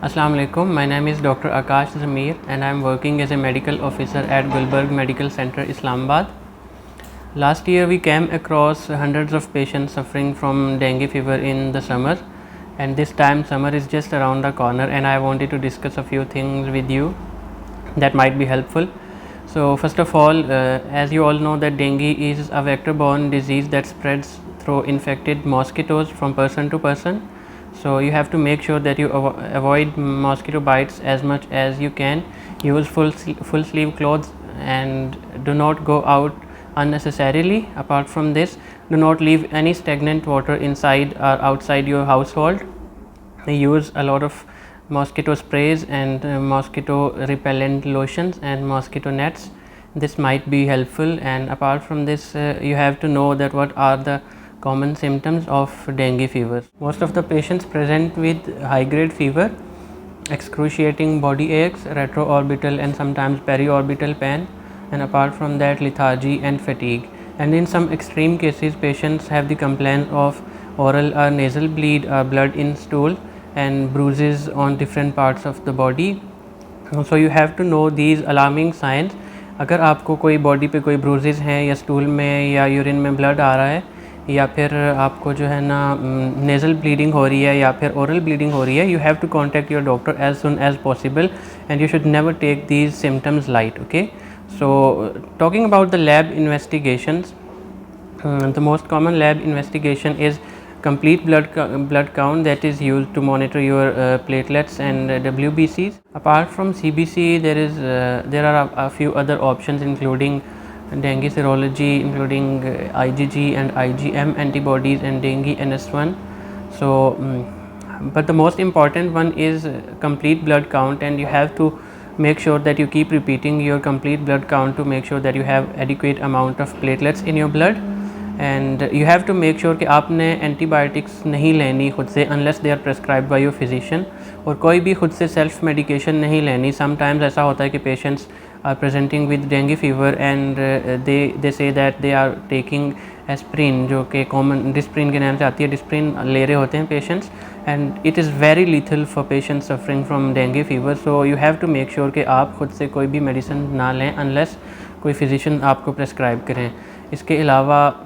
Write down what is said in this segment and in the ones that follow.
Assalamu alaikum. My name is Dr. Akash Zamir and I am working as a medical officer at Gulberg Medical Center, Islamabad. Last year we came across hundreds of patients suffering from dengue fever in the summer, and this time summer is just around the corner and I wanted to discuss a few things with you that might be helpful. So first of all, as you all know that dengue is a vector-borne disease that spreads through infected mosquitoes from person to person. So you have to make sure that you avoid mosquito bites as much as you can. Use full sleeve clothes and do not go out unnecessarily. Apart from this, do not leave any stagnant water inside or outside your household. Use a lot of mosquito sprays and mosquito repellent lotions and mosquito nets. This might be helpful. And apart from this, you have to know that what are the common symptoms of dengue fever. Most of the patients present with high grade fever, excruciating body aches, retroorbital and sometimes periorbital pain, and apart from that lethargy and fatigue. And in some extreme cases, patients have the complaints of oral or nasal bleed or blood in stool and bruises on different parts of the body. So you have to know these alarming signs. अगर आपको कोई body पे कोई bruises हैं या stool में या urine में ब्लड आ रहा है या फिर आपको जो है ना नेज़ल ब्लीडिंग हो रही है या फिर ओरल ब्लीडिंग हो रही है, you have to contact your doctor as soon as possible and you should never take these symptoms light. Okay, so talking about the lab investigations, the most common lab investigation is complete blood count that is used to monitor your platelets and WBCs. Apart from CBC, there are a few other options including dengue serology, including IgG and IgM antibodies and dengue NS1. So but the most important one is complete blood count, and you have to make sure that you keep repeating your complete blood count to make sure that you have adequate amount of platelets in your blood. And you have to make sure कि आपने antibiotics नहीं लेनी खुद से unless they are prescribed by your physician, और कोई भी खुद से सेल्फ मेडिकेशन नहीं लेनी. समटाइम्स ऐसा होता है कि patients are presenting with dengue fever and they say that they are taking aspirin, जो कि कॉमन डिस्प्रिन के नाम से आती है, डिस्प्रिन ले रहे होते हैं patients, and it is very lethal for patients suffering from dengue fever. So you have to make sure कि आप खुद से कोई भी मेडिसिन ना लें अनलेस कोई फिजिशियन आपको प्रेस्क्राइब करें. इसके अलावा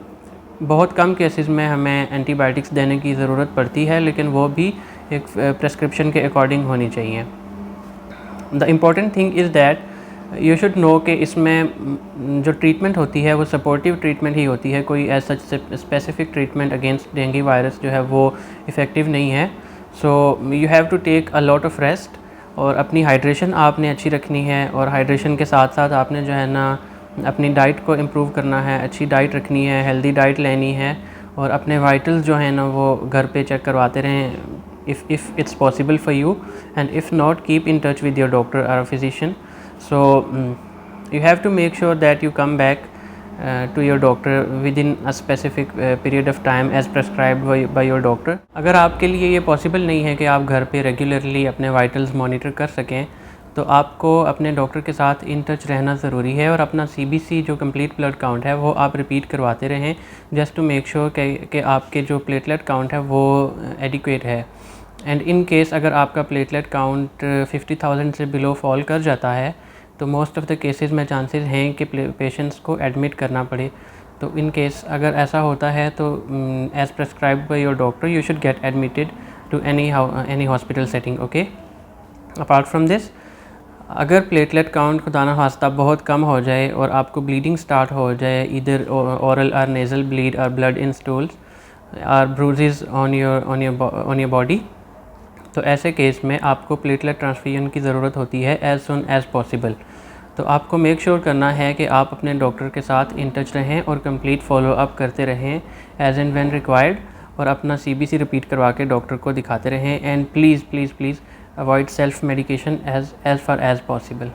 बहुत कम केसेस में हमें एंटीबायोटिक्स देने की ज़रूरत पड़ती है, लेकिन वो भी एक प्रेस्क्रिप्शन के अकॉर्डिंग होनी चाहिए. The important thing is that you should know कि इसमें जो ट्रीटमेंट होती है वो सपोर्टिव ट्रीटमेंट ही होती है. कोई as such specific treatment against dengue virus जो है वो इफ़ेक्टिव नहीं है. So you have to take a lot of rest, और अपनी हाइड्रेशन आपने अच्छी रखनी है, और हाइड्रेशन के साथ साथ आपने जो है ना अपनी डाइट को इम्प्रूव करना है, अच्छी डाइट रखनी है, हेल्दी डाइट लेनी है, और अपने वाइटल्स जो हैं ना वो घर पे चेक करवाते रहें if it's possible for you, and if not, keep in touch with your doctor or a physician. So you have to make sure that you come back to your doctor within a specific period of time as prescribed by your doctor. अगर आपके लिए ये possible नहीं है कि आप घर पे रेगुलरली अपने वाइटल्स मॉनिटर कर सकें, तो आपको अपने डॉक्टर के साथ इन टच रहना ज़रूरी है, और अपना CBC जो कंप्लीट ब्लड काउंट है वो आप रिपीट करवाते रहें, जस्ट टू मेक श्योर कि आपके जो प्लेटलेट काउंट है वो एडिक्वेट है. एंड इन केस अगर आपका प्लेटलेट काउंट 50,000 से बिलो फॉल कर जाता है, तो मोस्ट ऑफ द केसेस में चांसेस हैं कि पेशेंट्स को एडमिट करना पड़े. तो इन केस अगर ऐसा होता है तो as prescribed by your doctor you should get admitted to any hospital setting. Okay, apart from this, अगर प्लेटलेट काउंट खुदा ना खास्ता बहुत कम हो जाए और आपको ब्लीडिंग स्टार्ट हो जाए, इधर ओरल और नेज़ल ब्लीड और ब्लड इन स्टूल्स और ब्रूजेस ऑन योर बॉडी, तो ऐसे केस में आपको प्लेटलेट ट्रांसफ्यूजन की ज़रूरत होती है एज़ सुन एज़ पॉसिबल. तो आपको मेक श्योर करना है कि आप अपने डॉक्टर के साथ इन टच रहें और कंप्लीट फॉलो अप करते रहें एज एंड व्हेन रिक्वायर्ड, और अपना CBC रिपीट करवा के डॉक्टर को दिखाते रहें. And please avoid self medication as far as possible.